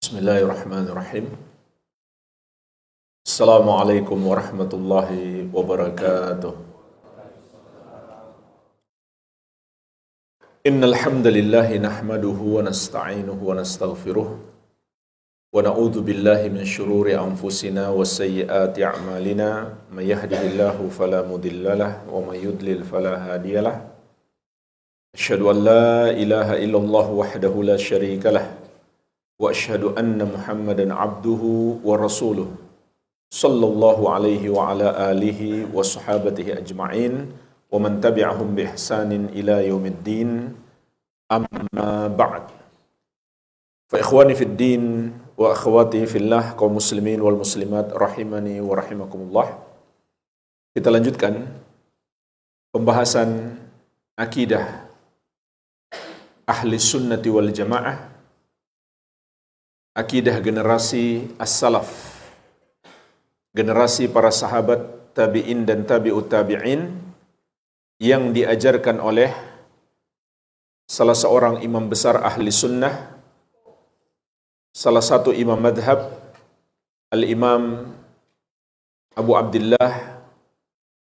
Bismillahirrahmanirrahim. Assalamualaikum warahmatullahi wabarakatuh. Innal hamdalillah nahmaduhu wa nasta'inuhu wa nastaghfiruh wa na'udzu billahi min shururi anfusina wa sayyiati a'malina may yahdihillahu fala mudhillalah wa may yudlil fala hadiyalah. Asyhadu an la ilaha illallah wahdahu la syarikalah wa asyhadu anna Muhammadan abduhu wa rasuluh sallallahu alaihi wa ala alihi wa sahabatihi ajma'in wa man tabi'ahum bi ihsanin ila yaumiddin, amma ba'd. Fa ikhwani fid din wa akhwati fillah, kaum muslimin wal muslimat rahimani wa rahimakumullah. Kita lanjutkan pembahasan akidah ahli sunnati wal jamaah, akidah generasi as-salaf, generasi para sahabat, tabi'in dan tabi'ut tabi'in, yang diajarkan oleh salah seorang imam besar ahli sunnah, salah satu imam madhab, al-imam Abu Abdullah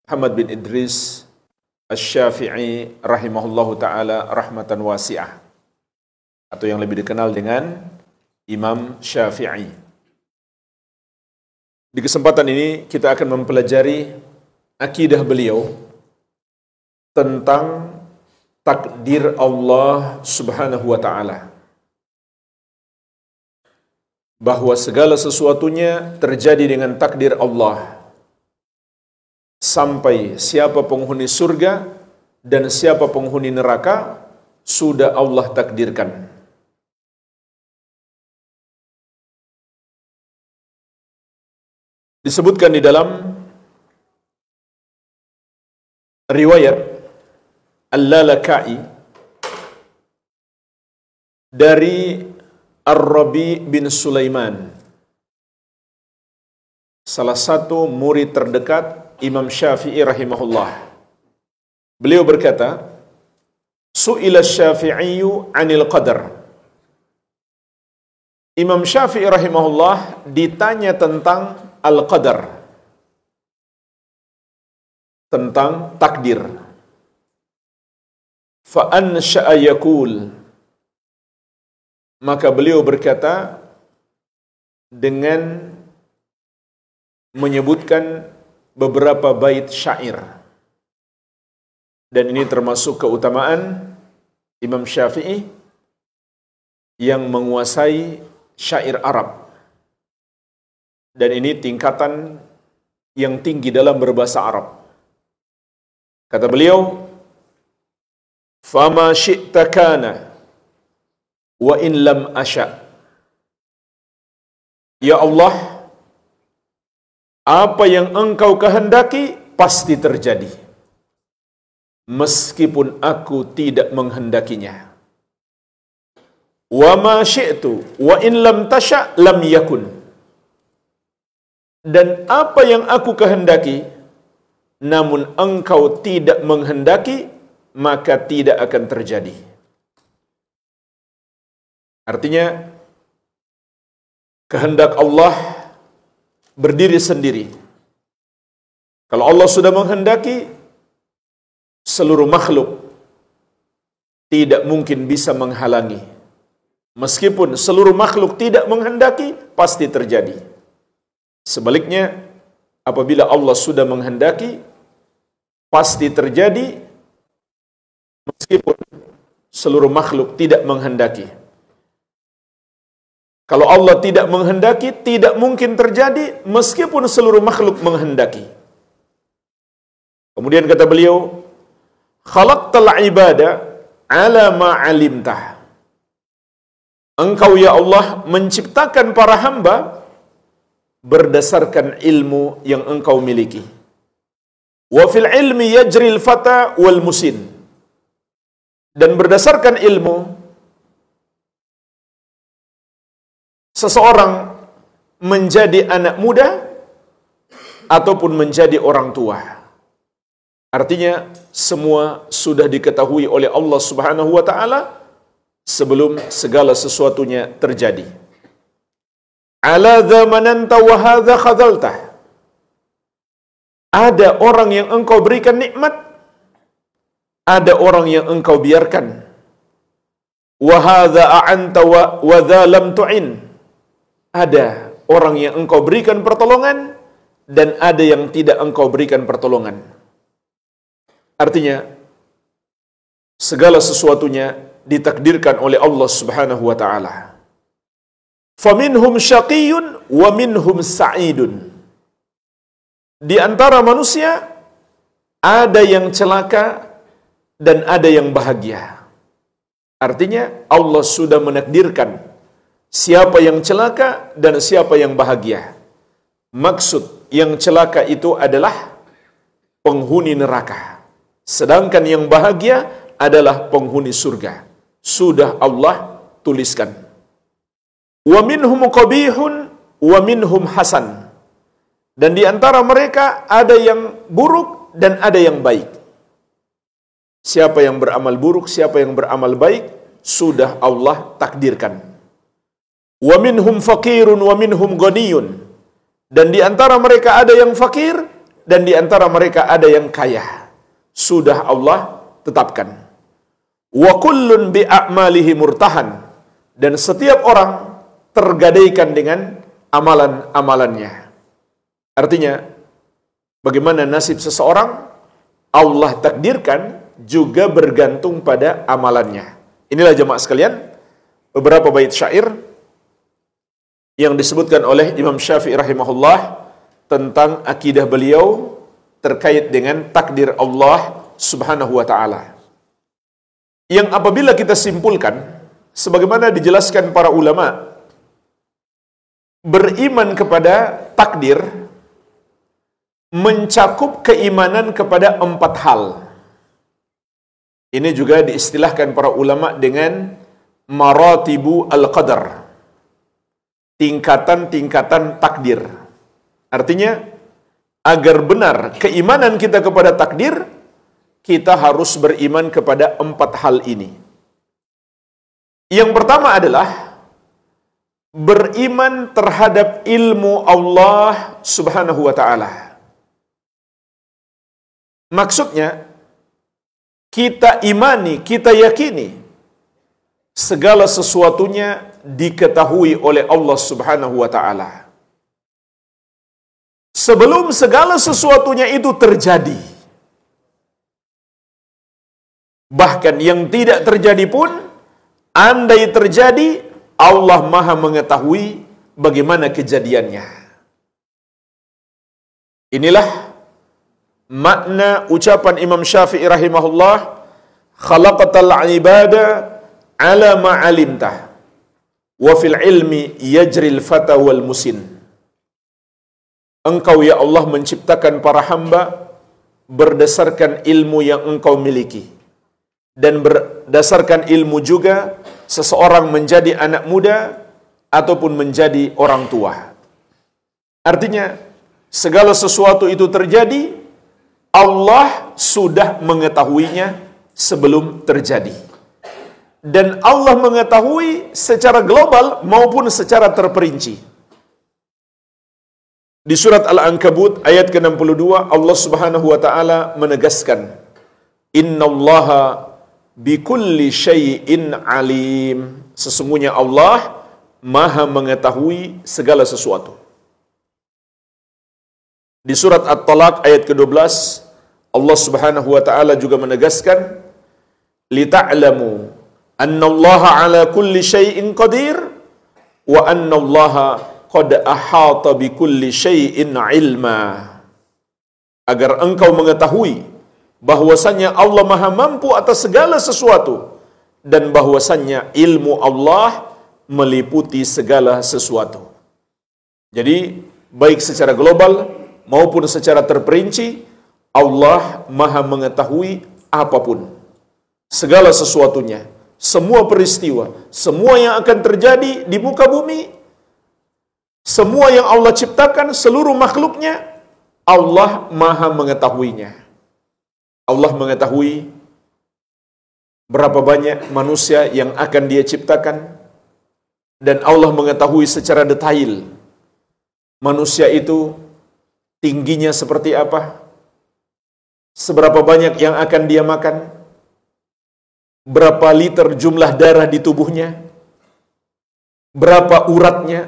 Muhammad bin Idris Asy-Syafi'i rahimahullahu ta'ala rahmatan wasi'ah, atau yang lebih dikenal dengan Imam Syafi'i. Di kesempatan ini kita akan mempelajari akidah beliau tentang takdir Allah Subhanahu wa ta'ala, bahwa segala sesuatunya terjadi dengan takdir Allah, sampai siapa penghuni surga dan siapa penghuni neraka sudah Allah takdirkan. Disebutkan di dalam riwayat Al-Lalaka'i dari Ar-Rabi bin Sulaiman, salah satu murid terdekat Imam Syafi'i rahimahullah. Beliau berkata, Su'ila Syafi'iyu 'anil qadar. Imam Syafi'i rahimahullah ditanya tentang al-qadar, tentang takdir. Fa'ansha'a yaqul, maka beliau berkata dengan menyebutkan beberapa bait syair. Dan ini termasuk keutamaan Imam Syafi'i yang menguasai syair Arab. Dan ini tingkatan yang tinggi dalam berbahasa Arab. Kata beliau, "Fama syi'ta kana wa in lam asya." Ya Allah, apa yang Engkau kehendaki pasti terjadi, meskipun aku tidak menghendakinya. Wa ma syi'tu wa in lam tasya lam yakun. Dan apa yang aku kehendaki, namun Engkau tidak menghendaki, maka tidak akan terjadi. Artinya, kehendak Allah berdiri sendiri. Kalau Allah sudah menghendaki, seluruh makhluk tidak mungkin bisa menghalangi. Meskipun seluruh makhluk tidak menghendaki, pasti terjadi. Sebaliknya, apabila Allah sudah menghendaki, pasti terjadi, meskipun seluruh makhluk tidak menghendaki. Kalau Allah tidak menghendaki, tidak mungkin terjadi, meskipun seluruh makhluk menghendaki. Kemudian kata beliau, khalaqtal ibada ala ma alimtah. Engkau ya Allah menciptakan para hamba berdasarkan ilmu yang Engkau miliki. Wa fil ilmi yajril fata wal musin. Dan berdasarkan ilmu, seseorang menjadi anak muda ataupun menjadi orang tua. Artinya semua sudah diketahui oleh Allah Subhanahu wa ta'ala sebelum segala sesuatunya terjadi. ala dha mananta wa hadha khadhaltah. Ada orang yang engkau berikan nikmat, ada orang yang engkau biarkan. Wa hadha a'anta wa dha lam tu'in. Ada orang yang engkau berikan pertolongan dan ada yang tidak engkau berikan pertolongan. Artinya segala sesuatunya ditakdirkan oleh Allah Subhanahu wa taala. Faminhum syaqiyyun wa minhum sa'idun. Di antara manusia ada yang celaka dan ada yang bahagia. Artinya Allah sudah menakdirkan siapa yang celaka dan siapa yang bahagia. Maksud yang celaka itu adalah penghuni neraka, sedangkan yang bahagia adalah penghuni surga. Sudah Allah tuliskan. Wa minhum qabihun wa minhum hasan. Dan di antara mereka ada yang buruk dan ada yang baik. Siapa yang beramal buruk, siapa yang beramal baik, sudah Allah takdirkan. Wa minhum faqirun wa minhum ghaniyun. Dan di antara mereka ada yang fakir dan di antara mereka ada yang kaya. Sudah Allah tetapkan. Wa kullun bi a'malihi murtahan. Dan setiap orang tergadaikan dengan amalan-amalannya. Artinya, bagaimana nasib seseorang, Allah takdirkan juga bergantung pada amalannya. Inilah jemaah sekalian, beberapa bait syair yang disebutkan oleh Imam Syafi'i rahimahullah tentang akidah beliau terkait dengan takdir Allah Subhanahu wa taala. Yang apabila kita simpulkan, sebagaimana dijelaskan para ulama, beriman kepada takdir mencakup keimanan kepada 4 hal. Ini juga diistilahkan para ulama dengan maratibu al-qadar, tingkatan-tingkatan takdir. Artinya, agar benar keimanan kita kepada takdir, kita harus beriman kepada 4 hal ini. Yang pertama adalah beriman terhadap ilmu Allah Subhanahu wa taala. Maksudnya, kita imani, kita yakini segala sesuatunya diketahui oleh Allah Subhanahu wa taala. Sebelum segala sesuatunya itu terjadi. Bahkan yang tidak terjadi pun, andai terjadi, Allah Maha mengetahui bagaimana kejadiannya. Inilah makna ucapan Imam Syafi'i rahimahullah, khalaqatal ibada ala ma alimtah wa fil ilmi yajril fata wal musin. Engkau ya Allah menciptakan para hamba berdasarkan ilmu yang engkau miliki, dan berdasarkan ilmu juga seseorang menjadi anak muda ataupun menjadi orang tua. Artinya segala sesuatu itu terjadi, Allah sudah mengetahuinya sebelum terjadi. Dan Allah mengetahui secara global maupun secara terperinci. Di surat Al-Ankabut ayat ke-62, Allah Subhanahu wa taala menegaskan, "Innallaha bikulli syai'in alim." Sesungguhnya Allah Maha mengetahui segala sesuatu. Di surat At-Talaq ayat ke-12, Allah Subhanahu wa taala juga menegaskan, "Lita'lamu annallaha ala kulli syai'in qadir wa annallaha qad ahata bikulli syai'in ilma." Agar engkau mengetahui bahwasannya Allah Maha mampu atas segala sesuatu dan bahwasannya ilmu Allah meliputi segala sesuatu. Jadi, baik secara global maupun secara terperinci, Allah Maha mengetahui apapun, segala sesuatunya, semua peristiwa, semua yang akan terjadi di muka bumi, semua yang Allah ciptakan, seluruh makhluknya, Allah Maha mengetahuinya. Allah mengetahui berapa banyak manusia yang akan Dia ciptakan, dan Allah mengetahui secara detail manusia itu tingginya seperti apa, seberapa banyak yang akan dia makan, berapa liter jumlah darah di tubuhnya, berapa uratnya,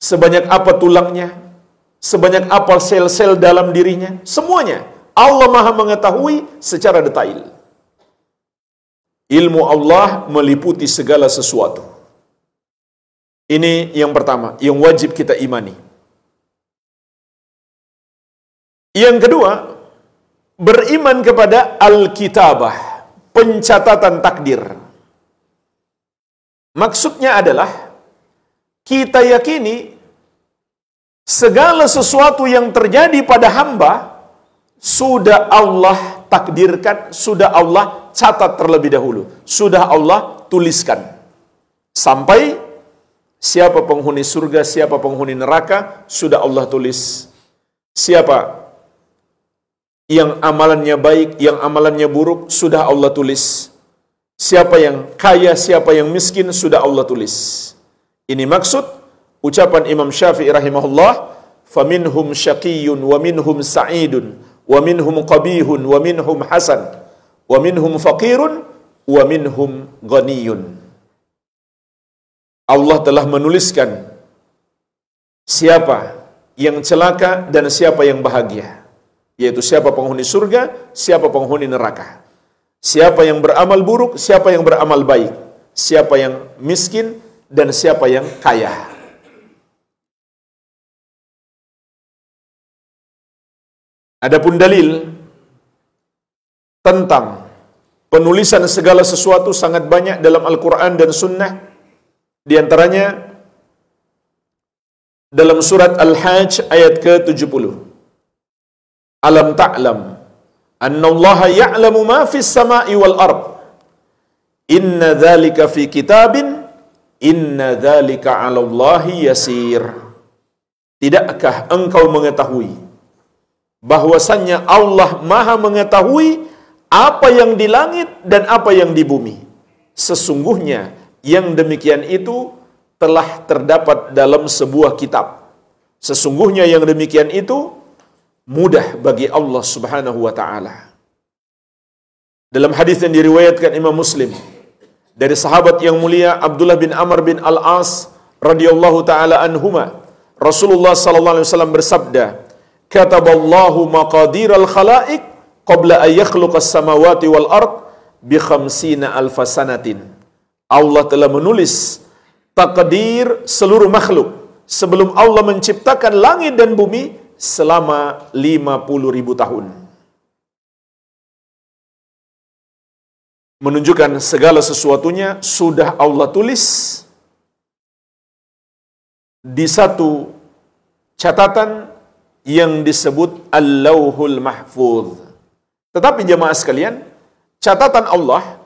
sebanyak apa tulangnya, sebanyak apa sel-sel dalam dirinya, semuanya Allah Maha mengetahui secara detail. Ilmu Allah meliputi segala sesuatu. Ini yang pertama, yang wajib kita imani. Yang kedua, beriman kepada Al-Kitabah, pencatatan takdir. Maksudnya adalah kita yakini segala sesuatu yang terjadi pada hamba sudah Allah takdirkan, sudah Allah catat terlebih dahulu, sudah Allah tuliskan. Sampai siapa penghuni surga, siapa penghuni neraka, sudah Allah tulis. Siapa yang amalannya baik, yang amalannya buruk, sudah Allah tulis. Siapa yang kaya, siapa yang miskin, sudah Allah tulis. Ini maksud ucapan Imam Syafi'i rahimahullah, faminhum syaqiyyun wa minhum sa'idun wa minhum qabihun wa minhum hasan wa minhum faqirun wa minhum ghaniyun. Allah telah menuliskan siapa yang celaka dan siapa yang bahagia, yaitu siapa penghuni surga, siapa penghuni neraka, siapa yang beramal buruk, siapa yang beramal baik, siapa yang miskin dan siapa yang kaya. Adapun dalil tentang penulisan segala sesuatu sangat banyak dalam Al-Quran dan Sunnah. Di antaranya dalam surat Al-Hajj ayat ke-70. Alam ta'lam anna Allah ya'lamu ma fis sama'i wal ard. Inna dhalika fi kitabin, inna dhalika 'ala Allahi yasir. Tidakkah engkau mengetahui bahwasannya Allah Maha mengetahui apa yang di langit dan apa yang di bumi. Sesungguhnya yang demikian itu telah terdapat dalam sebuah kitab. Sesungguhnya yang demikian itu mudah bagi Allah Subhanahu wa taala. Dalam hadis yang diriwayatkan Imam Muslim dari sahabat yang mulia Abdullah bin Amr bin Al-As radhiyallahu taala anhuma, Rasulullah sallallahu alaihi wasallam bersabda, "Kataballahu maqadiral khalaiq qabla an yakhluqas samawati wal ard bi 50,000 sanatin." Allah telah menulis takdir seluruh makhluk sebelum Allah menciptakan langit dan bumi selama 50.000 tahun. Menunjukkan segala sesuatunya sudah Allah tulis di satu catatan yang disebut Al-Lauhul Mahfuz. Tetapi jemaah sekalian, catatan Allah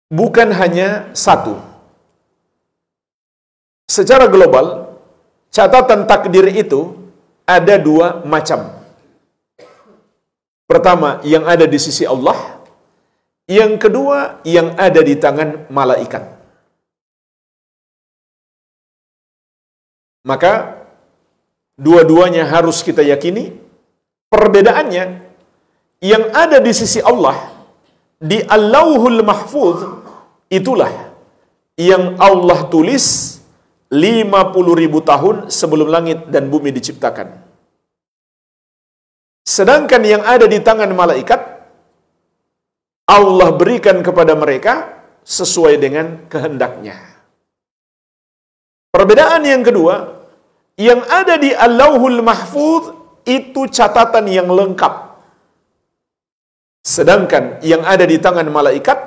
bukan hanya satu. Secara global, catatan takdir itu ada dua macam. Pertama, yang ada di sisi Allah. Yang kedua, yang ada di tangan malaikat. Maka, dua-duanya harus kita yakini. Perbedaannya, yang ada di sisi Allah, di Al-Lauhul Mahfuz, itulah yang Allah tulis 50.000 tahun sebelum langit dan bumi diciptakan. Sedangkan yang ada di tangan malaikat, Allah berikan kepada mereka sesuai dengan kehendaknya. Perbedaan yang kedua, yang ada di Al-Lauhul Mahfuz itu catatan yang lengkap. Sedangkan yang ada di tangan malaikat,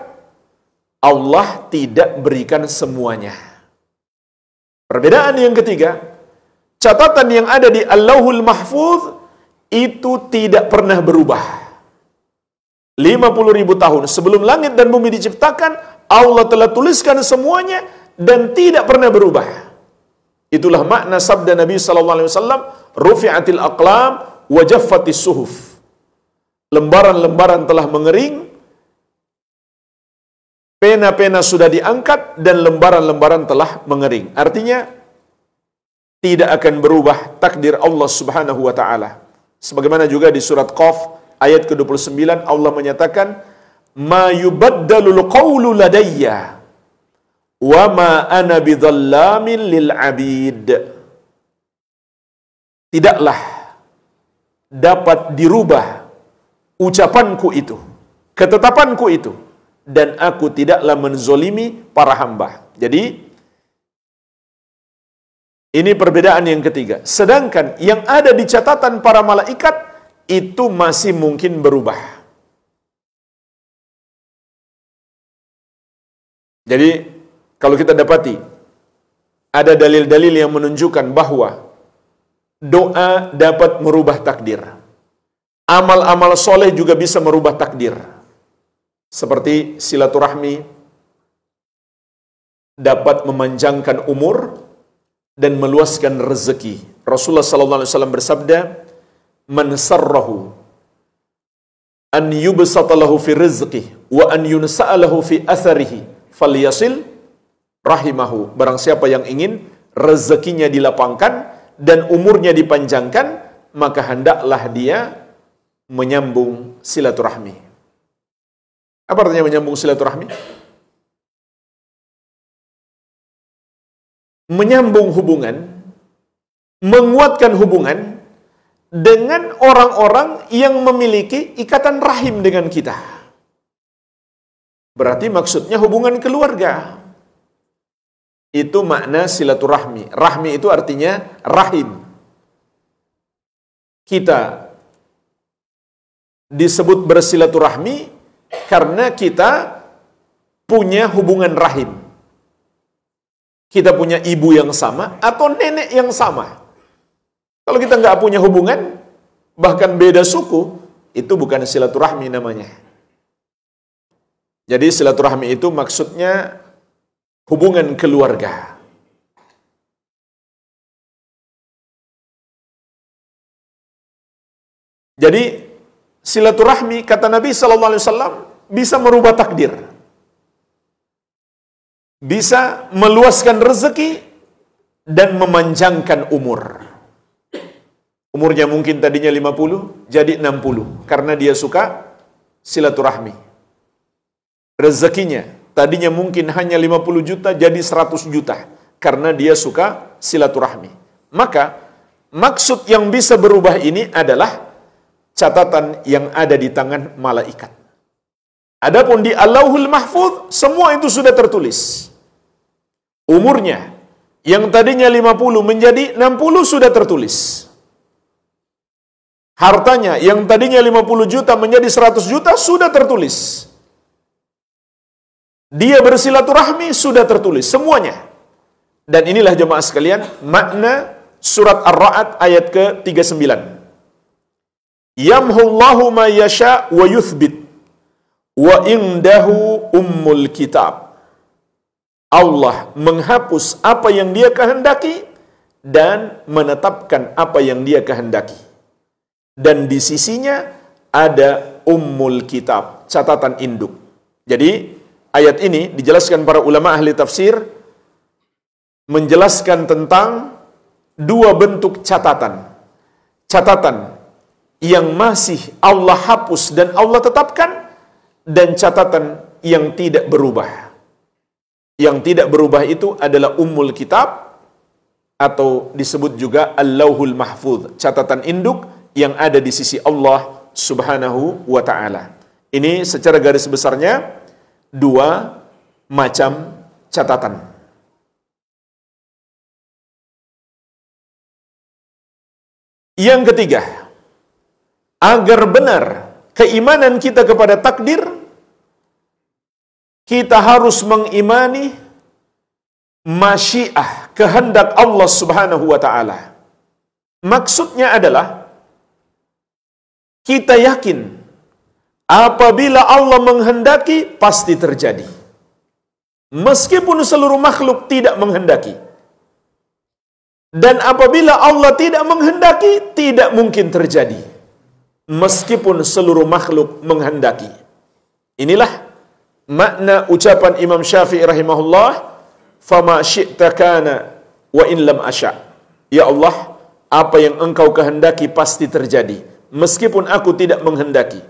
Allah tidak berikan semuanya. Perbedaan yang ketiga, catatan yang ada di Al-Lauhul Mahfuz itu tidak pernah berubah. 50.000 tahun sebelum langit dan bumi diciptakan, Allah telah tuliskan semuanya dan tidak pernah berubah. Itulah makna sabda Nabi sallallahu alaihi wasallam, rufi'atil aqlam wa jaffatis suhuf. Lembaran-lembaran telah mengering, pena-pena sudah diangkat dan lembaran-lembaran telah mengering. Artinya tidak akan berubah takdir Allah Subhanahu wa taala. Sebagaimana juga di surat Qaf ayat ke-29 Allah menyatakan, "Ma yubaddalul qawlu ladayya wa ma ana bidhallamin lil 'abid." Tidaklah dapat dirubah ucapanku itu, ketetapanku itu, dan aku tidaklah menzolimi para hamba. Jadi ini perbedaan yang ketiga. Sedangkan yang ada di catatan para malaikat itu masih mungkin berubah. Jadi kalau kita dapati ada dalil-dalil yang menunjukkan bahwa doa dapat merubah takdir. Amal-amal soleh juga bisa merubah takdir. Seperti silaturahmi dapat memanjangkan umur dan meluaskan rezeki. Rasulullah sallallahu alaihi wasallam bersabda, "Man sarrahu an yubsata lahu fi rizqihi wa an yunsa'a lahu fi atharihi falyasil rahimahu." Barang siapa yang ingin rezekinya dilapangkan dan umurnya dipanjangkan, maka hendaklah dia menyambung silaturahmi. Apa artinya menyambung silaturahmi? Menyambung hubungan, menguatkan hubungan dengan orang-orang yang memiliki ikatan rahim dengan kita. Berarti maksudnya hubungan keluarga. Itu makna silaturahmi. Rahmi itu artinya rahim. Kita disebut bersilaturahmi karena kita punya hubungan rahim. Kita punya ibu yang sama atau nenek yang sama. Kalau kita nggak punya hubungan, bahkan beda suku, itu bukan silaturahmi namanya. Jadi silaturahmi itu maksudnya hubungan keluarga. Jadi silaturahmi kata Nabi SAW bisa merubah takdir, bisa meluaskan rezeki dan memanjangkan umur. Umurnya mungkin tadinya 50 jadi 60 karena dia suka silaturahmi. Rezekinya tadinya mungkin hanya 50 juta jadi 100 juta karena dia suka silaturahmi. Maka maksud yang bisa berubah ini adalah catatan yang ada di tangan malaikat. Adapun di Allahul Mahfuz semua itu sudah tertulis. Umurnya yang tadinya 50 menjadi 60 sudah tertulis. Hartanya yang tadinya 50 juta menjadi 100 juta sudah tertulis. Dia bersilaturahmi sudah tertulis semuanya. Dan inilah jemaah sekalian makna surat Ar-Ra'd ayat ke-39. Yamhullahu ma yasha wa yuthbit wa indahu ummul kitab. Allah menghapus apa yang dia kehendaki dan menetapkan apa yang dia kehendaki. Dan di sisinya ada ummul kitab, catatan induk. Jadi ayat ini dijelaskan para ulama ahli tafsir menjelaskan tentang dua bentuk catatan. Catatan yang masih Allah hapus dan Allah tetapkan, dan catatan yang tidak berubah. Yang tidak berubah itu adalah ummul kitab atau disebut juga Allahul Mahfuz, catatan induk yang ada di sisi Allah Subhanahu wa ta'ala. Ini secara garis besarnya dua macam catatan. Yang ketiga, agar benar keimanan kita kepada takdir, kita harus mengimani masyiah, kehendak Allah Subhanahu wa ta'ala. Maksudnya adalah kita yakin apabila Allah menghendaki pasti terjadi, meskipun seluruh makhluk tidak menghendaki. Dan apabila Allah tidak menghendaki, tidak mungkin terjadi, meskipun seluruh makhluk menghendaki. Inilah makna ucapan Imam Syafi'i rahimahullah, "Fama syi'ta kana wa in lam asya'." Ya Allah, apa yang engkau kehendaki pasti terjadi, meskipun aku tidak menghendaki.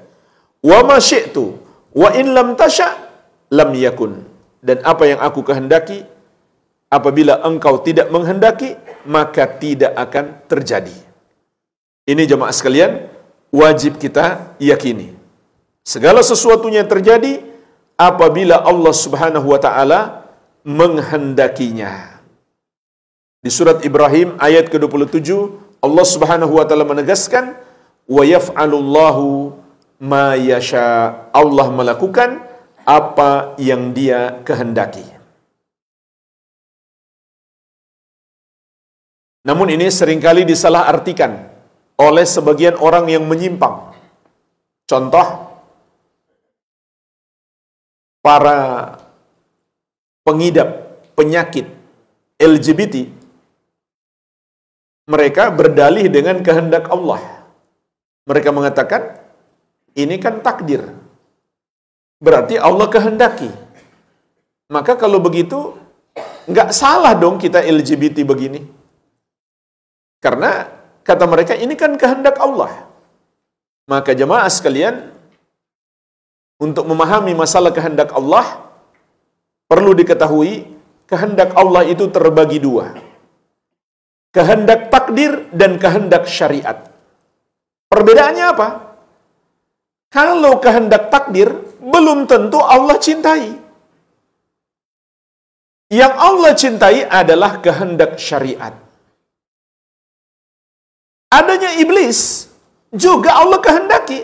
Wa ma syi'tu wa in lam tasha' lam yakun. Dan apa yang aku kehendaki, apabila engkau tidak menghendaki, maka tidak akan terjadi. Ini jemaah sekalian, wajib kita yakini. Segala sesuatunya terjadi apabila Allah Subhanahu wa taala menghendakinya. Di surat Ibrahim ayat ke-27, Allah Subhanahu wa taala menegaskan, wa yaf'alullahu ma yasha. Allah melakukan apa yang Dia kehendaki. Namun ini seringkali disalahartikan oleh sebagian orang yang menyimpang. Contoh, para pengidap penyakit LGBT, mereka berdalih dengan kehendak Allah. Mereka mengatakan, ini kan takdir, berarti Allah kehendaki. Maka kalau begitu, nggak salah dong kita LGBT begini. Karena kata mereka, ini kan kehendak Allah. Maka jemaah sekalian, untuk memahami masalah kehendak Allah, perlu diketahui, kehendak Allah itu terbagi dua. Kehendak takdir dan kehendak syariat. Perbedaannya apa? Kalau kehendak takdir, belum tentu Allah cintai. Yang Allah cintai adalah kehendak syariat. Adanya iblis juga Allah kehendaki.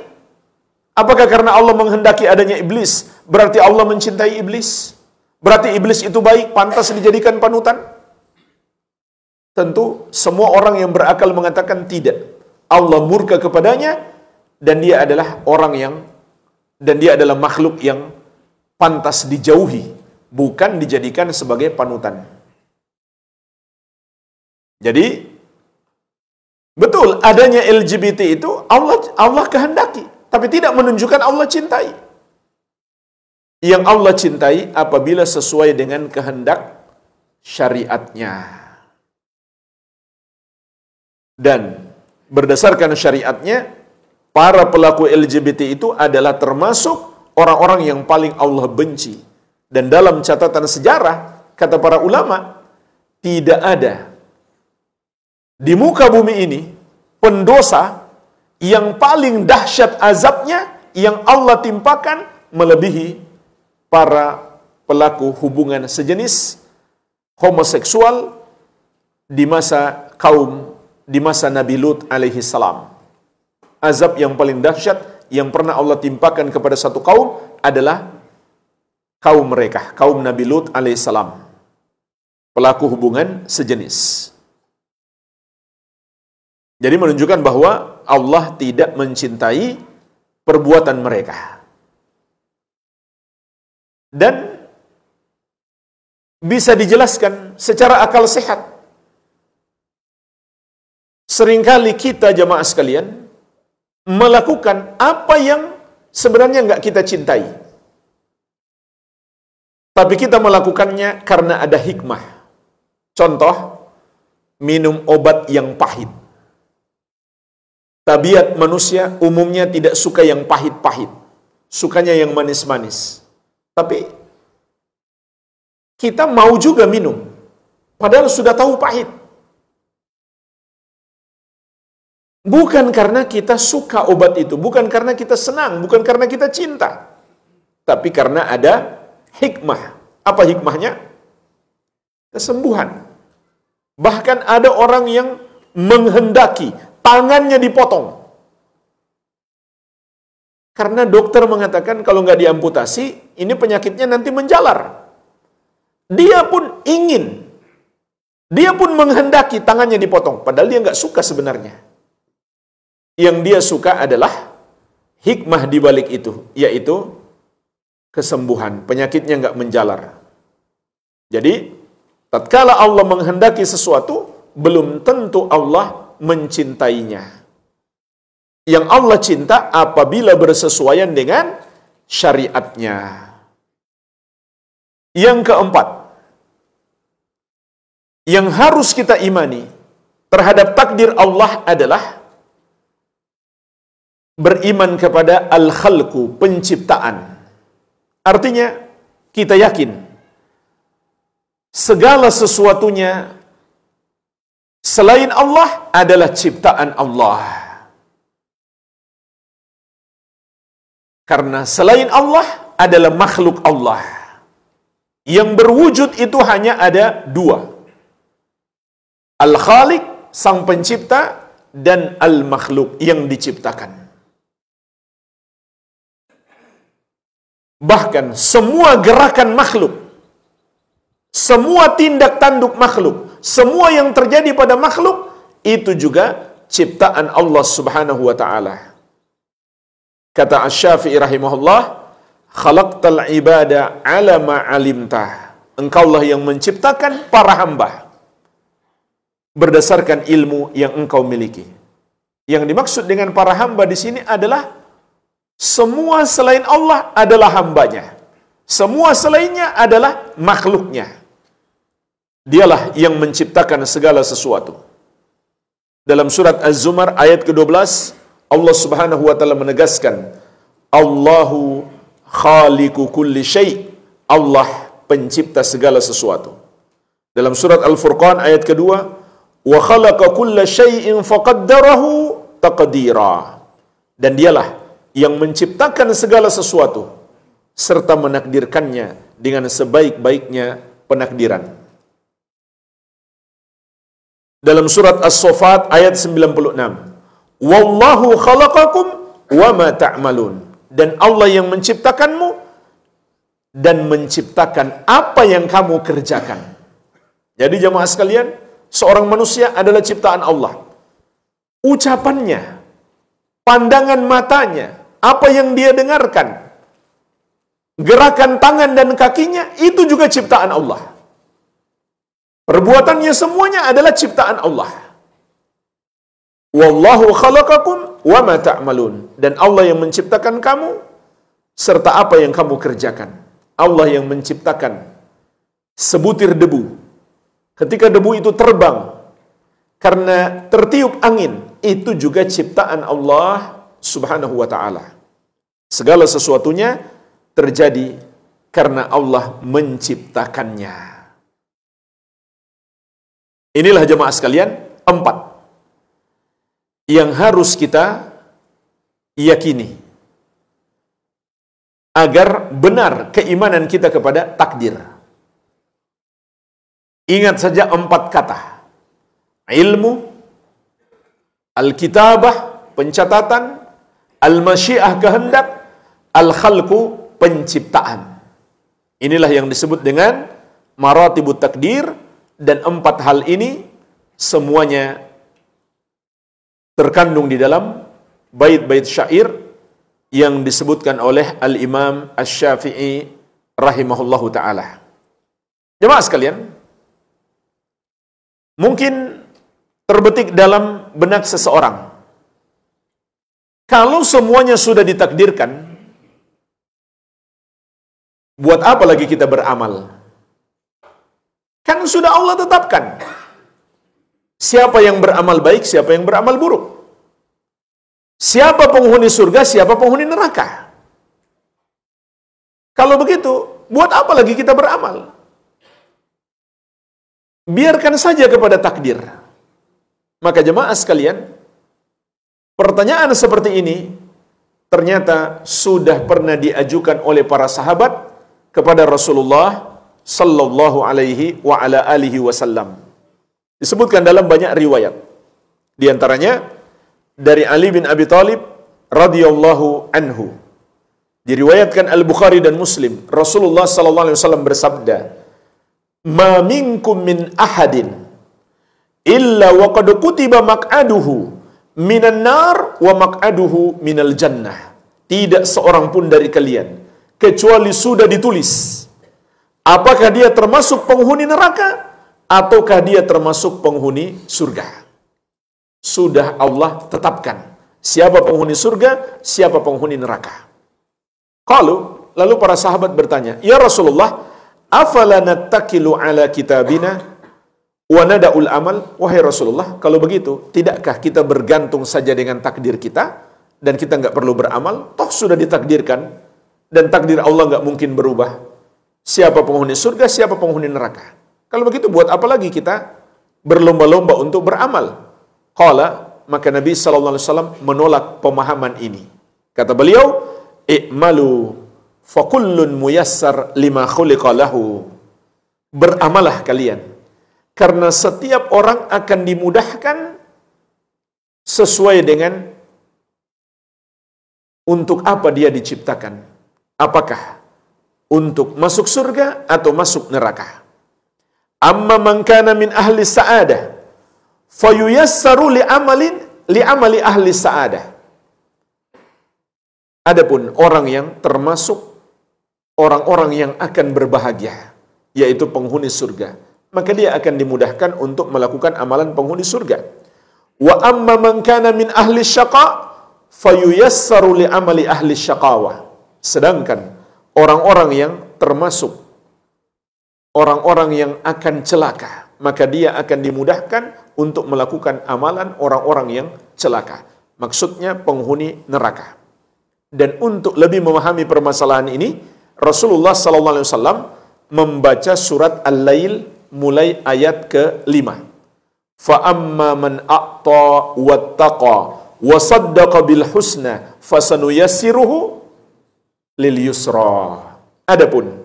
Apakah karena Allah menghendaki adanya iblis berarti Allah mencintai iblis? Berarti iblis itu baik, pantas dijadikan panutan? Tentu semua orang yang berakal mengatakan tidak. Allah murka kepadanya dan dia adalah makhluk yang pantas dijauhi, bukan dijadikan sebagai panutan. Jadi betul, adanya LGBT itu Allah kehendaki, tapi tidak menunjukkan Allah cintai. Yang Allah cintai apabila sesuai dengan kehendak syariatnya. Dan berdasarkan syariatnya, para pelaku LGBT itu adalah termasuk orang-orang yang paling Allah benci. Dan dalam catatan sejarah, kata para ulama, tidak ada di muka bumi ini pendosa yang paling dahsyat azabnya yang Allah timpakan melebihi para pelaku hubungan sejenis homoseksual di masa Nabi Lut alaihi salam. Azab yang paling dahsyat yang pernah Allah timpakan kepada satu kaum adalah kaum mereka, kaum Nabi Lut alaihi salam, pelaku hubungan sejenis. Jadi menunjukkan bahwa Allah tidak mencintai perbuatan mereka. Dan bisa dijelaskan secara akal sehat. Seringkali kita jamaah sekalian melakukan apa yang sebenarnya enggak kita cintai. Tapi kita melakukannya karena ada hikmah. Contoh, minum obat yang pahit. Tabiat manusia umumnya tidak suka yang pahit-pahit. Sukanya yang manis-manis. Tapi kita mau juga minum. Padahal sudah tahu pahit. Bukan karena kita suka obat itu. Bukan karena kita senang. Bukan karena kita cinta. Tapi karena ada hikmah. Apa hikmahnya? Kesembuhan. Bahkan ada orang yang menghendaki tangannya dipotong. Karena dokter mengatakan kalau nggak diamputasi, ini penyakitnya nanti menjalar. Dia pun ingin, dia pun menghendaki tangannya dipotong. Padahal dia nggak suka sebenarnya. Yang dia suka adalah hikmah di balik itu, yaitu kesembuhan. Penyakitnya nggak menjalar. Jadi, tatkala Allah menghendaki sesuatu, belum tentu Allah mencintainya. Yang Allah cinta apabila bersesuaian dengan syariatnya. Yang keempat, yang harus kita imani, terhadap takdir Allah adalah beriman kepada al-khalqu, penciptaan. Artinya, kita yakin segala sesuatunya selain Allah adalah ciptaan Allah. Karena selain Allah adalah makhluk Allah. Yang berwujud itu hanya ada dua. Al-Khaliq, sang pencipta, dan al-makhluk, yang diciptakan. Bahkan semua gerakan makhluk, semua tindak tanduk makhluk, semua yang terjadi pada makhluk, itu juga ciptaan Allah subhanahu wa ta'ala. Kata Asy-Syafi'i rahimahullah, khalaqtal ibada ala ma'alimtah. Engkaulah yang menciptakan para hamba berdasarkan ilmu yang engkau miliki. Yang dimaksud dengan para hamba di sini adalah semua selain Allah adalah hambanya. Semua selainnya adalah makhluknya. Dialah yang menciptakan segala sesuatu. Dalam surat Az-Zumar ayat ke-12, Allah subhanahu wa ta'ala menegaskan, Allahu khaliqu kulli syai'. Allah pencipta segala sesuatu. Dalam surat Al-Furqan ayat kedua, wa khalaqa kulla syai'in faqaddarahu taqdira. Dan dialah yang menciptakan segala sesuatu serta menakdirkannya dengan sebaik-baiknya penakdiran. Dalam surat As-Saffat ayat 96, wallahu khalaqakum wa ma ta'malun. Dan Allah yang menciptakanmu dan menciptakan apa yang kamu kerjakan. Jadi jemaah sekalian, seorang manusia adalah ciptaan Allah. Ucapannya, pandangan matanya, apa yang dia dengarkan, gerakan tangan dan kakinya, itu juga ciptaan Allah. Perbuatannya semuanya adalah ciptaan Allah. Wallahu khalaqakum wa ma ta'malun. Dan Allah yang menciptakan kamu serta apa yang kamu kerjakan. Allah yang menciptakan sebutir debu. Ketika debu itu terbang karena tertiup angin, itu juga ciptaan Allah subhanahu wa ta'ala. Segala sesuatunya terjadi karena Allah menciptakannya. Inilah jemaah sekalian, 4 yang harus kita yakini agar benar keimanan kita kepada takdir. Ingat saja 4 kata. Ilmu, al-kitabah, pencatatan, al-masyiah, kehendak, al-khalqu, penciptaan. Inilah yang disebut dengan maratibut takdir, dan 4 hal ini semuanya terkandung di dalam bait-bait syair yang disebutkan oleh Al-Imam Asy-Syafi'i rahimahullahu ta'ala. Jemaah sekalian, mungkin terbetik dalam benak seseorang, kalau semuanya sudah ditakdirkan, buat apa lagi kita beramal? Kan sudah Allah tetapkan siapa yang beramal baik, siapa yang beramal buruk, siapa penghuni surga, siapa penghuni neraka. Kalau begitu, buat apa lagi kita beramal? Biarkan saja kepada takdir. Maka jemaah sekalian, pertanyaan seperti ini ternyata sudah pernah diajukan oleh para sahabat kepada Rasulullah sallallahu alaihi wa ala alihi wasallam. Disebutkan dalam banyak riwayat. Di antaranya dari Ali bin Abi Thalib radhiyallahu anhu. Diriwayatkan Al-Bukhari dan Muslim, Rasulullah sallallahu alaihi wasallam bersabda, "Ma minkum min ahadin illa wa qad kutiba maq'aduhu minan nar wa maq'aduhu minal jannah." Tidak seorang pun dari kalian kecuali sudah ditulis apakah dia termasuk penghuni neraka ataukah dia termasuk penghuni surga. Sudah Allah tetapkan siapa penghuni surga, siapa penghuni neraka. Lalu para sahabat bertanya, "Ya Rasulullah, afala nattakilu ala kitabina?" Wa nada'ul amal, wahai Rasulullah, kalau begitu, tidakkah kita bergantung saja dengan takdir kita, dan kita nggak perlu beramal, toh sudah ditakdirkan, dan takdir Allah nggak mungkin berubah. Siapa penghuni surga, siapa penghuni neraka. Kalau begitu, buat apa lagi kita berlomba-lomba untuk beramal? Qala, maka Nabi SAW menolak pemahaman ini. Kata beliau, i'malu fakullun muyassar lima khuliqa lahu. Beramalah kalian, karena setiap orang akan dimudahkan sesuai dengan untuk apa dia diciptakan. Apakah untuk masuk surga atau masuk neraka. Amma man kana min ahli sa'adah fayuyassaru li amali ahli sa'adah. Adapun orang yang termasuk orang-orang yang akan berbahagia, yaitu penghuni surga, maka dia akan dimudahkan untuk melakukan amalan penghuni surga. Wa amma man kana min ahli syaqa fayuyassaru li amali ahli syaqawah. Sedangkan orang-orang yang termasuk orang-orang yang akan celaka, maka dia akan dimudahkan untuk melakukan amalan orang-orang yang celaka. Maksudnya penghuni neraka. Dan untuk lebih memahami permasalahan ini, Rasulullah SAW membaca surat Al-Lail mulai ayat ke-5. Fa'amma man a'ta wattaqa wa saddaqa bil husna fasanuyassiruhu lil yusra. Adapun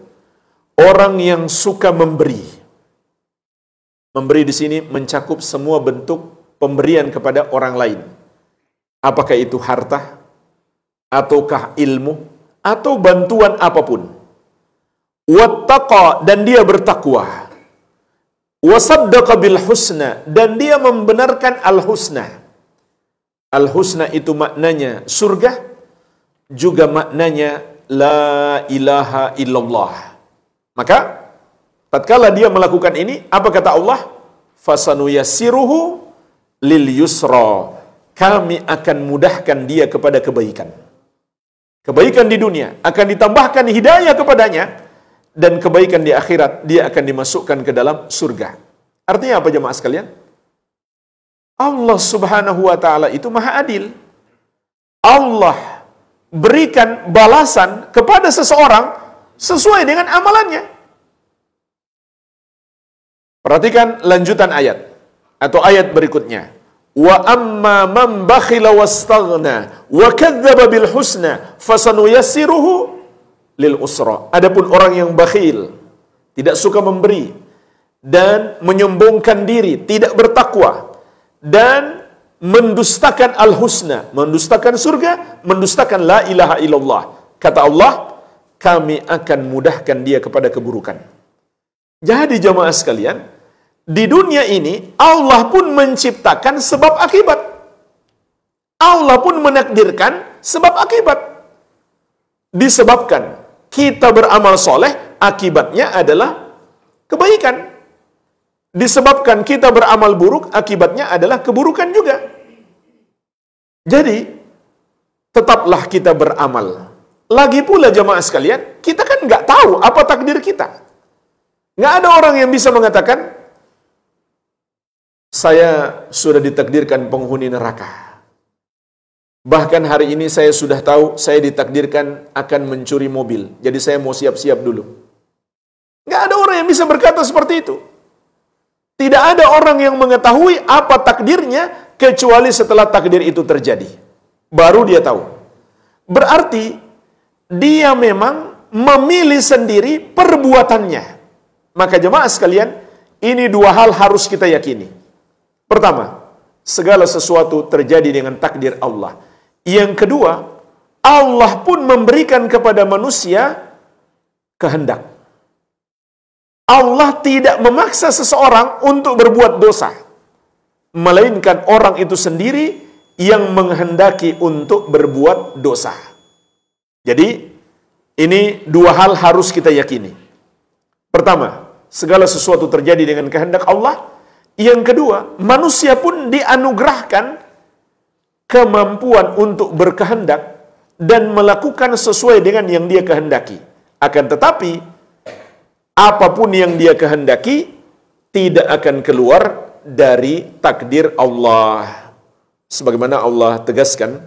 orang yang suka memberi di sini mencakup semua bentuk pemberian kepada orang lain. Apakah itu harta, ataukah ilmu, atau bantuan apapun. Wattaqa, dan dia bertakwa. Wasaddaqa bil husna, dan dia membenarkan al-husna. Al-husna itu maknanya surga, juga maknanya la ilaha illallah. Maka tatkala dia melakukan ini, apa kata Allah? Fasanuyassiruhu lil yusra. Kami akan mudahkan dia kepada kebaikan. Kebaikan di dunia akan ditambahkan hidayah kepadanya, dan kebaikan di akhirat dia akan dimasukkan ke dalam surga. Artinya apa jemaah sekalian? Allah Subhanahu wa ta'ala itu maha adil. Allah berikan balasan kepada seseorang sesuai dengan amalannya. Perhatikan lanjutan ayat atau ayat berikutnya. Wa amma man bakhila wastaghna wa kadzdzaba bil husna fasanuyassiruhu lil usra. Adapun orang yang bakhil, tidak suka memberi dan menyombongkan diri, tidak bertakwa dan mendustakan al-husna, mendustakan surga, mendustakan la ilaha illallah. Kata Allah, kami akan mudahkan dia kepada keburukan. Jadi jamaah sekalian, di dunia ini Allah pun menciptakan sebab akibat. Allah pun menakdirkan sebab akibat. Disebabkan kita beramal soleh, akibatnya adalah kebaikan. Disebabkan kita beramal buruk, akibatnya adalah keburukan juga. Jadi, tetaplah kita beramal. Lagi pula jamaah sekalian, kita kan nggak tahu apa takdir kita. Nggak ada orang yang bisa mengatakan, saya sudah ditakdirkan penghuni neraka. Bahkan hari ini saya sudah tahu saya ditakdirkan akan mencuri mobil. Jadi saya mau siap-siap dulu. Nggak ada orang yang bisa berkata seperti itu. Tidak ada orang yang mengetahui apa takdirnya kecuali setelah takdir itu terjadi. Baru dia tahu. Berarti dia memang memilih sendiri perbuatannya. Maka jemaah sekalian, ini dua hal harus kita yakini. Pertama, segala sesuatu terjadi dengan takdir Allah. Yang kedua, Allah pun memberikan kepada manusia kehendak. Allah tidak memaksa seseorang untuk berbuat dosa, melainkan orang itu sendiri yang menghendaki untuk berbuat dosa. Jadi, ini dua hal harus kita yakini. Pertama, segala sesuatu terjadi dengan kehendak Allah. Yang kedua, manusia pun dianugerahkan kemampuan untuk berkehendak dan melakukan sesuai dengan yang dia kehendaki. Akan tetapi, apapun yang dia kehendaki, tidak akan keluar dari takdir Allah. Sebagaimana Allah tegaskan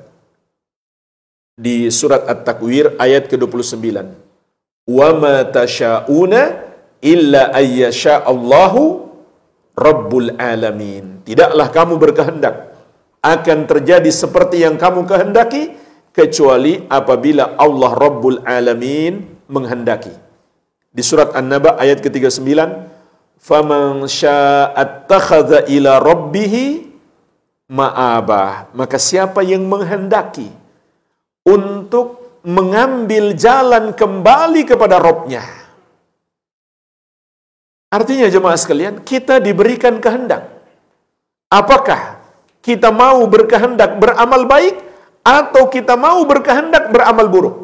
di surat At-Takwir ayat ke-29. Wa ma tasha'una illa ayyasha'allahu rabbul alamin. Tidaklah kamu berkehendak akan terjadi seperti yang kamu kehendaki kecuali apabila Allah Rabbul Alamin menghendaki. Di surat An-Naba ayat ke-39, "Faman syaattakhadha ila rabbih ma'abah." Maka siapa yang menghendaki untuk mengambil jalan kembali kepada Rabb-nya. Artinya jemaah sekalian, kita diberikan kehendak. Apakah kita mau berkehendak beramal baik atau kita mau berkehendak beramal buruk?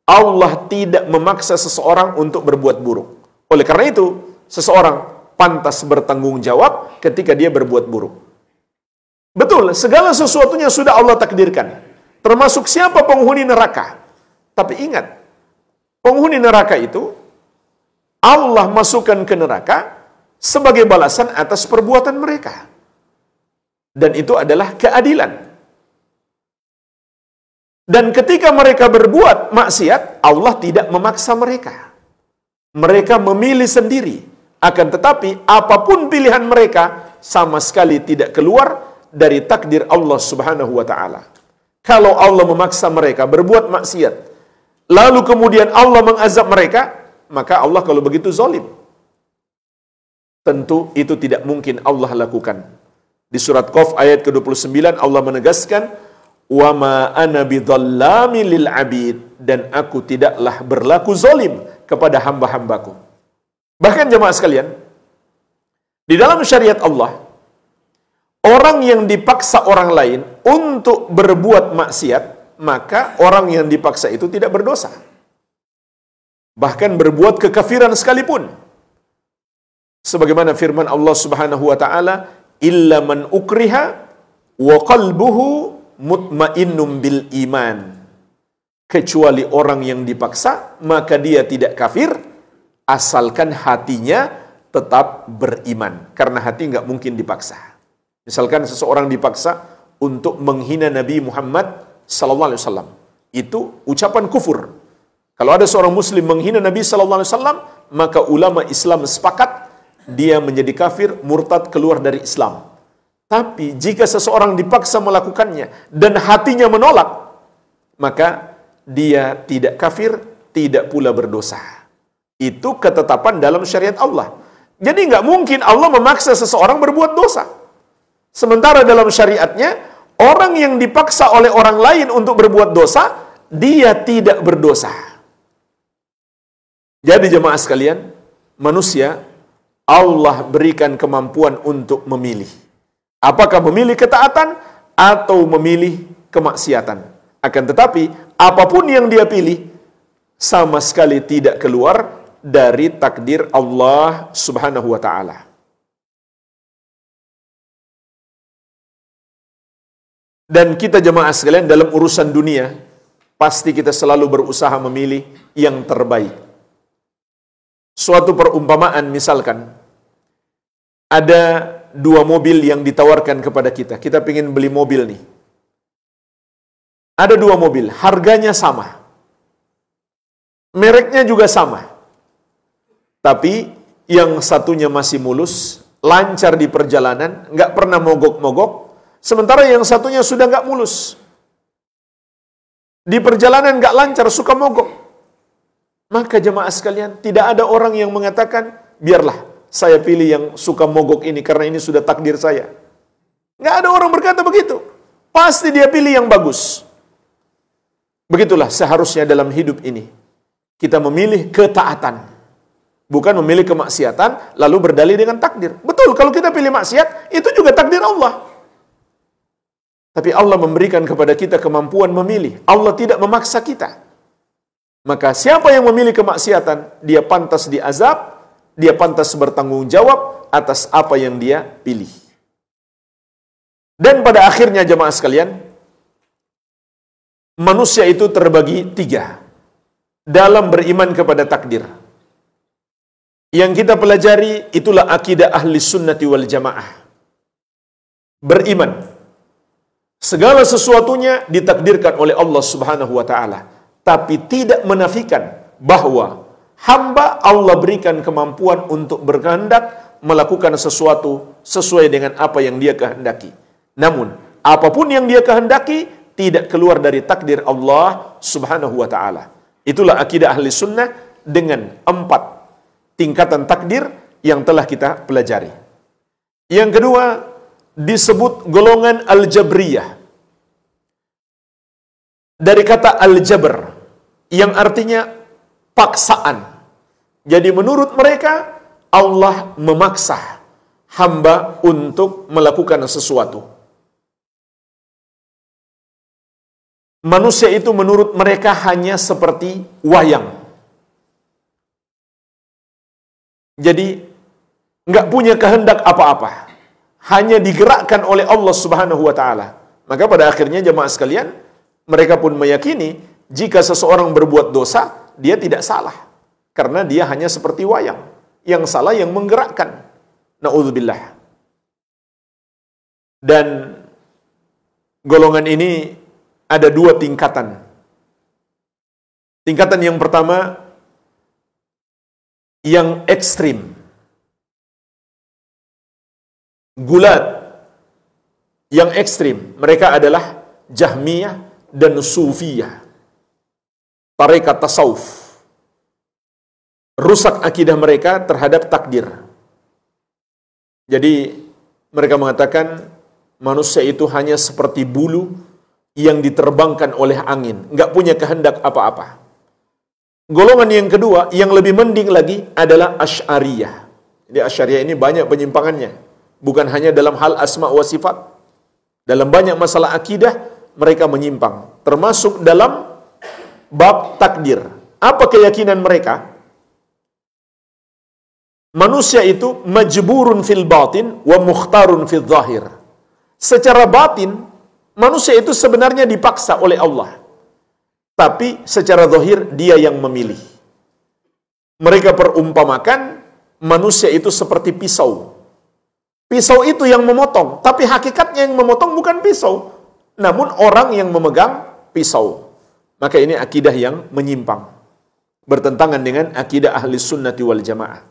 Allah tidak memaksa seseorang untuk berbuat buruk. Oleh karena itu, seseorang pantas bertanggung jawab ketika dia berbuat buruk. Betul, segala sesuatunya sudah Allah takdirkan, termasuk siapa penghuni neraka. Tapi ingat, penghuni neraka itu Allah masukkan ke neraka sebagai balasan atas perbuatan mereka. Dan itu adalah keadilan. Dan ketika mereka berbuat maksiat, Allah tidak memaksa mereka. Mereka memilih sendiri. Akan tetapi, apapun pilihan mereka, sama sekali tidak keluar dari takdir Allah Subhanahu wa Ta'ala. Kalau Allah memaksa mereka berbuat maksiat, lalu kemudian Allah mengazab mereka, maka Allah kalau begitu zalim. Tentu itu tidak mungkin Allah lakukan. Di surat Qaf ayat ke-29 Allah menegaskan, "Wa ma ana bidzallamin lil 'abid," dan aku tidaklah berlaku zalim kepada hamba-hambaku. Bahkan jemaah sekalian, di dalam syariat Allah, orang yang dipaksa orang lain untuk berbuat maksiat, maka orang yang dipaksa itu tidak berdosa. Bahkan berbuat kekafiran sekalipun. Sebagaimana firman Allah Subhanahu wa Ta'ala, "Illa man ukriha wa qalbuhu mutmainnum bil iman." Kecuali orang yang dipaksa, maka dia tidak kafir, asalkan hatinya tetap beriman. Karena hati nggak mungkin dipaksa. Misalkan seseorang dipaksa untuk menghina Nabi Muhammad SAW, itu ucapan kufur. Kalau ada seorang muslim menghina Nabi SAW, maka ulama Islam sepakat dia menjadi kafir, murtad, keluar dari Islam. Tapi jika seseorang dipaksa melakukannya dan hatinya menolak, maka dia tidak kafir, tidak pula berdosa. Itu ketetapan dalam syariat Allah. Jadi nggak mungkin Allah memaksa seseorang berbuat dosa. Sementara dalam syariatnya, orang yang dipaksa oleh orang lain untuk berbuat dosa, dia tidak berdosa. Jadi jemaah sekalian, manusia Allah berikan kemampuan untuk memilih. Apakah memilih ketaatan atau memilih kemaksiatan. Akan tetapi, apapun yang dia pilih, sama sekali tidak keluar dari takdir Allah Subhanahu wa Ta'ala. Dan kita jemaah sekalian dalam urusan dunia, pasti kita selalu berusaha memilih yang terbaik. Suatu perumpamaan misalkan, ada 2 mobil yang ditawarkan kepada kita. Kita ingin beli mobil nih. Ada 2 mobil, harganya sama. Mereknya juga sama. Tapi yang satunya masih mulus, lancar di perjalanan, nggak pernah mogok-mogok. Sementara yang satunya sudah nggak mulus. Di perjalanan nggak lancar, suka mogok. Maka jemaah sekalian, tidak ada orang yang mengatakan, biarlah saya pilih yang suka mogok ini karena ini sudah takdir saya. Nggak ada orang berkata begitu. Pasti dia pilih yang bagus. Begitulah seharusnya dalam hidup ini. Kita memilih ketaatan. Bukan memilih kemaksiatan, lalu berdalih dengan takdir. Betul, kalau kita pilih maksiat, itu juga takdir Allah. Tapi Allah memberikan kepada kita kemampuan memilih. Allah tidak memaksa kita. Maka siapa yang memilih kemaksiatan, dia pantas diazab, dia pantas bertanggung jawab atas apa yang dia pilih. Dan pada akhirnya jemaah sekalian, manusia itu terbagi 3 dalam beriman kepada takdir. yang kita pelajari itulah akidah ahli sunnati wal jamaah. Beriman segala sesuatunya ditakdirkan oleh Allah Subhanahu wa taala, tapi tidak menafikan bahwa hamba Allah berikan kemampuan untuk berkehendak melakukan sesuatu sesuai dengan apa yang dia kehendaki. Namun apapun yang dia kehendaki tidak keluar dari takdir Allah Subhanahu wa taala. Itulah akidah ahli sunnah dengan 4 tingkatan takdir yang telah kita pelajari. Yang kedua disebut golongan al-jabriyah. Dari kata al-jabr yang artinya paksaan. Jadi menurut mereka Allah memaksa hamba untuk melakukan sesuatu. Manusia itu menurut mereka hanya seperti wayang. Jadi nggak punya kehendak apa-apa, hanya digerakkan oleh Allah Subhanahu wa taala. Maka pada akhirnya jemaah sekalian, mereka pun meyakini jika seseorang berbuat dosa, dia tidak salah karena dia hanya seperti wayang. Yang salah yang menggerakkan. Na'udzubillah. Dan golongan ini ada 2 tingkatan. Tingkatan yang pertama yang ekstrim, gulat, yang ekstrim. Mereka adalah Jahmiyah dan Sufiyah, tarekat tasawuf. Rusak akidah mereka terhadap takdir. Jadi mereka mengatakan manusia itu hanya seperti bulu yang diterbangkan oleh angin, nggak punya kehendak apa-apa. Golongan yang kedua, yang lebih mending lagi adalah Asy'ariyah. Jadi Asy'ariyah ini banyak penyimpangannya. Bukan hanya dalam hal asma wa sifat. Dalam banyak masalah akidah, mereka menyimpang. Termasuk dalam bab takdir. Apa keyakinan mereka? Manusia itu majburun fil batin wa mukhtarun fil zahir. Secara batin, manusia itu sebenarnya dipaksa oleh Allah. Tapi secara zahir dia yang memilih. Mereka perumpamakan manusia itu seperti pisau. Pisau itu yang memotong, tapi hakikatnya yang memotong bukan pisau, namun orang yang memegang pisau. Maka ini akidah yang menyimpang, bertentangan dengan akidah ahli sunnati wal jamaah.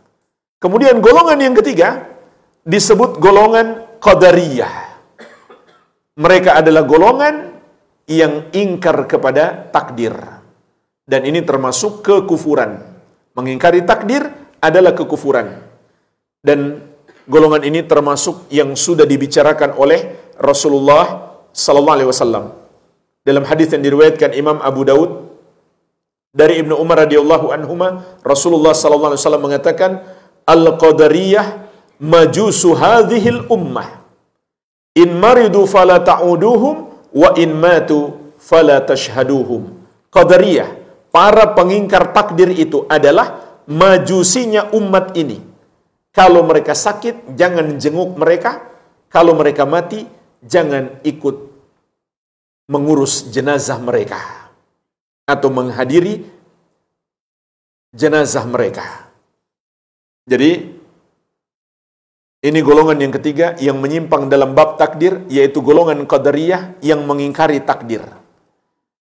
Kemudian golongan yang ketiga disebut golongan qadariyah. Mereka adalah golongan yang ingkar kepada takdir. Dan ini termasuk kekufuran. Mengingkari takdir adalah kekufuran. Dan golongan ini termasuk yang sudah dibicarakan oleh Rasulullah sallallahu alaihi wasallam. Dalam hadis yang diriwayatkan Imam Abu Daud dari Ibnu Umar radhiyallahu anhuma, Rasulullah sallallahu alaihi wasallam mengatakan, "Al-qadariyah majusu hadhil ummah. In maridu fala ta'uduhum wa in matu fala tashhaduhum." Qadariyah, para pengingkar takdir itu adalah majusinya umat ini. Kalau mereka sakit, jangan jenguk mereka. Kalau mereka mati, jangan ikut mengurus jenazah mereka atau menghadiri jenazah mereka. Jadi ini golongan yang ketiga yang menyimpang dalam bab takdir, yaitu golongan qadariyah yang mengingkari takdir.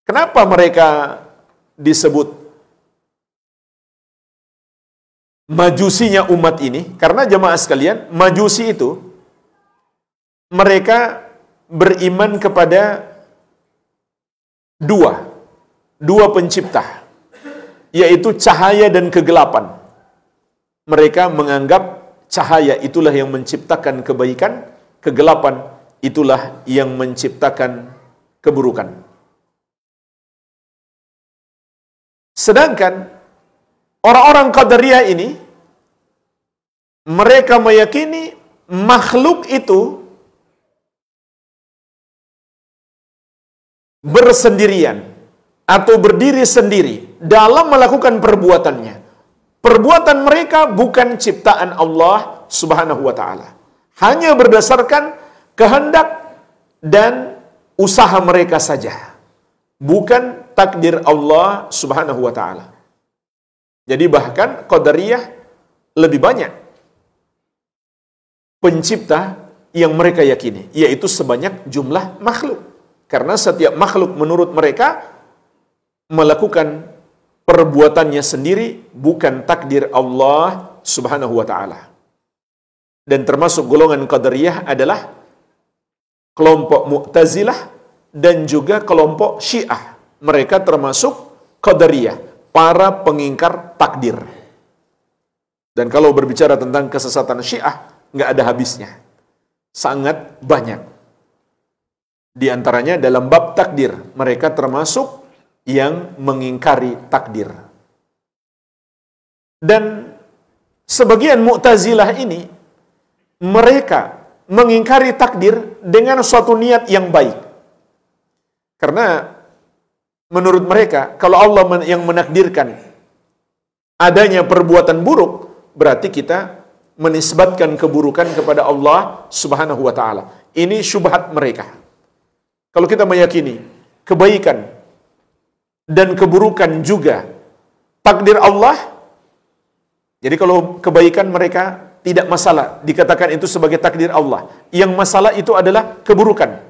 Kenapa mereka disebut majusinya umat ini? Karena jemaah sekalian, majusi itu mereka beriman kepada dua pencipta, yaitu cahaya dan kegelapan. Mereka menganggap cahaya itulah yang menciptakan kebaikan, kegelapan itulah yang menciptakan keburukan. Sedangkan orang-orang Qadariyah ini, mereka meyakini makhluk itu bersendirian atau berdiri sendiri dalam melakukan perbuatannya. Perbuatan mereka bukan ciptaan Allah Subhanahu wa ta'ala. Hanya berdasarkan kehendak dan usaha mereka saja. Bukan takdir Allah Subhanahu wa ta'ala. Jadi bahkan Qadariyah lebih banyak pencipta yang mereka yakini, yaitu sebanyak jumlah makhluk. Karena setiap makhluk menurut mereka melakukan perbuatannya sendiri, bukan takdir Allah Subhanahu wa ta'ala. Dan termasuk golongan Qadariyah adalah kelompok Mu'tazilah dan juga kelompok Syiah. Mereka termasuk Qadariyah, para pengingkar takdir. Dan kalau berbicara tentang kesesatan Syiah, nggak ada habisnya. Sangat banyak. Di antaranya dalam bab takdir, mereka termasuk yang mengingkari takdir. Dan sebagian Mu'tazilah ini, mereka mengingkari takdir dengan suatu niat yang baik. Karena menurut mereka, kalau Allah yang menakdirkan adanya perbuatan buruk, berarti kita menisbatkan keburukan kepada Allah Subhanahu wa ta'ala. Ini syubhat mereka. Kalau kita meyakini kebaikan dan keburukan juga takdir Allah, jadi kalau kebaikan mereka tidak masalah, dikatakan itu sebagai takdir Allah. Yang masalah itu adalah keburukan.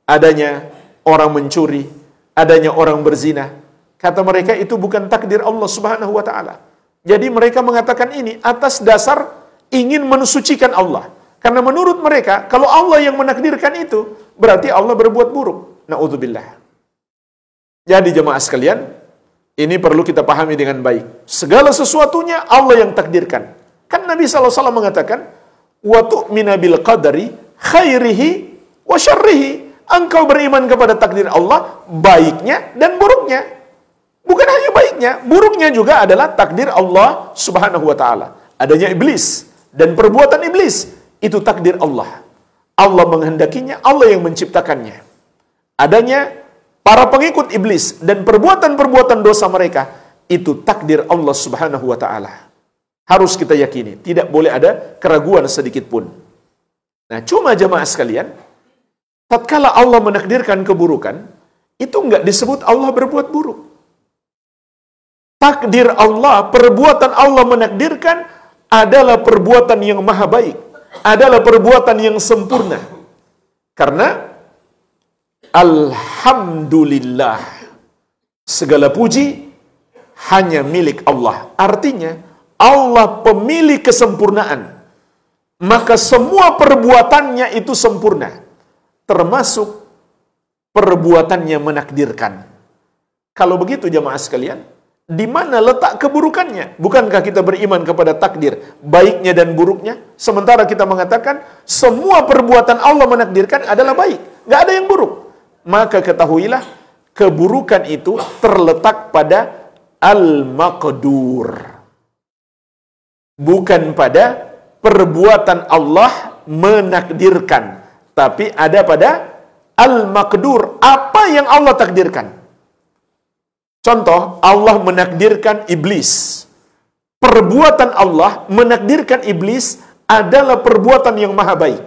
Adanya orang mencuri, adanya orang berzina. Kata mereka itu bukan takdir Allah Subhanahu wa ta'ala. Jadi mereka mengatakan ini atas dasar ingin mensucikan Allah. Karena menurut mereka, kalau Allah yang menakdirkan itu, berarti Allah berbuat buruk. Na'udzubillah. Jadi jemaah sekalian, ini perlu kita pahami dengan baik. Segala sesuatunya Allah yang takdirkan. Kan Nabi SAW mengatakan, wa tu'mina bil qadari khairihi wa syarrihi. Engkau beriman kepada takdir Allah, baiknya dan buruknya. Bukan hanya baiknya, buruknya juga adalah takdir Allah Subhanahu wa ta'ala. Adanya iblis dan perbuatan iblis, itu takdir Allah. Allah menghendakinya, Allah yang menciptakannya. Adanya para pengikut iblis dan perbuatan-perbuatan dosa mereka, itu takdir Allah Subhanahu wa ta'ala. Harus kita yakini, tidak boleh ada keraguan sedikit pun. Nah, cuma jemaah sekalian, tatkala Allah menakdirkan keburukan, itu enggak disebut Allah berbuat buruk. Takdir Allah, perbuatan Allah menakdirkan adalah perbuatan yang maha baik, adalah perbuatan yang sempurna. Karena alhamdulillah, segala puji hanya milik Allah. Artinya Allah pemilik kesempurnaan, maka semua perbuatannya itu sempurna, termasuk perbuatannya menakdirkan. Kalau begitu jemaah sekalian, di mana letak keburukannya? Bukankah kita beriman kepada takdir baiknya dan buruknya? Sementara kita mengatakan semua perbuatan Allah menakdirkan adalah baik, nggak ada yang buruk. Maka ketahuilah keburukan itu terletak pada al-maqdur, bukan pada perbuatan Allah menakdirkan, tapi ada pada al-maqdur, apa yang Allah takdirkan. Contoh, Allah menakdirkan iblis. Perbuatan Allah menakdirkan iblis adalah perbuatan yang maha baik.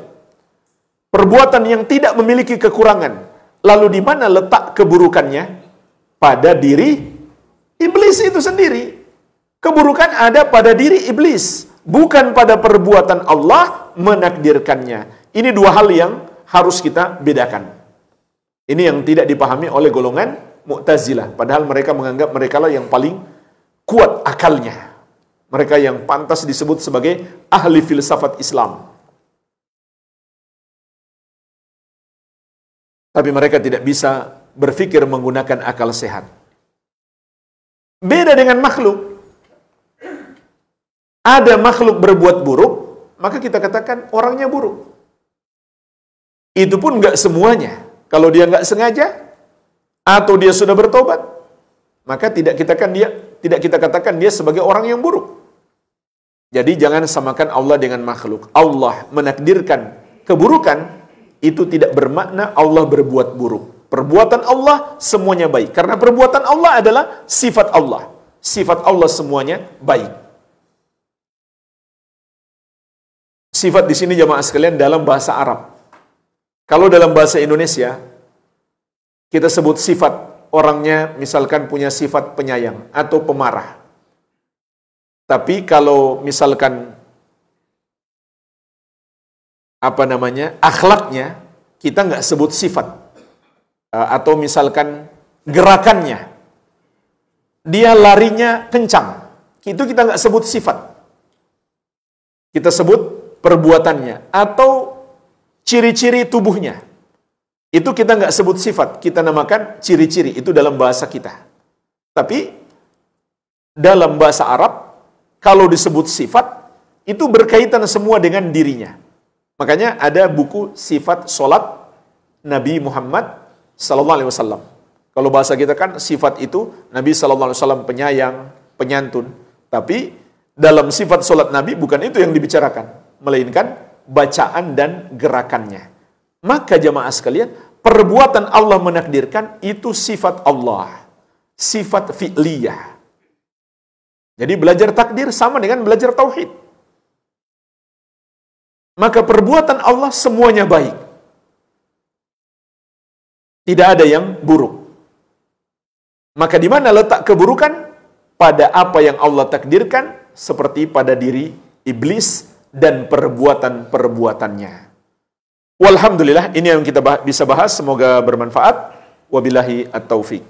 Perbuatan yang tidak memiliki kekurangan. Lalu di mana letak keburukannya? Pada diri iblis itu sendiri. Keburukan ada pada diri iblis, bukan pada perbuatan Allah menakdirkannya. Ini dua hal yang harus kita bedakan. Ini yang tidak dipahami oleh golongan Mu'tazilah, padahal mereka menganggap mereka lah yang paling kuat akalnya. Mereka yang pantas disebut sebagai ahli filsafat Islam. Tapi mereka tidak bisa berpikir menggunakan akal sehat. Beda dengan makhluk. Ada makhluk berbuat buruk, maka kita katakan orangnya buruk. Itu pun nggak semuanya. Kalau dia nggak sengaja, atau dia sudah bertobat, maka tidak kita katakan dia sebagai orang yang buruk. Jadi jangan samakan Allah dengan makhluk. Allah menakdirkan keburukan, itu tidak bermakna Allah berbuat buruk. Perbuatan Allah semuanya baik, karena perbuatan Allah adalah sifat Allah. Sifat Allah semuanya baik. Sifat di sini jemaah sekalian dalam bahasa Arab. Kalau dalam bahasa Indonesia, kita sebut sifat orangnya, misalkan punya sifat penyayang atau pemarah. Tapi kalau misalkan akhlaknya, kita nggak sebut sifat. Atau misalkan gerakannya, dia larinya kencang, itu kita nggak sebut sifat. Kita sebut perbuatannya atau ciri-ciri tubuhnya. Itu kita nggak sebut sifat, kita namakan ciri-ciri, itu dalam bahasa kita. Tapi dalam bahasa Arab, kalau disebut sifat, itu berkaitan semua dengan dirinya. Makanya ada buku sifat solat Nabi Muhammad sallallahu alaihi wasallam. Kalau bahasa kita kan sifat itu Nabi sallallahu alaihi wasallam penyayang, penyantun. Tapi dalam sifat solat Nabi bukan itu yang dibicarakan, melainkan bacaan dan gerakannya. Maka jamaah sekalian, perbuatan Allah menakdirkan itu sifat Allah, sifat fi'liyah. Jadi belajar takdir sama dengan belajar tauhid. Maka perbuatan Allah semuanya baik. Tidak ada yang buruk. Maka di mana letak keburukan? Pada apa yang Allah takdirkan, seperti pada diri iblis dan perbuatan-perbuatannya. Walhamdulillah, ini yang kita bisa bahas. Semoga bermanfaat. Wabillahi at-taufiq.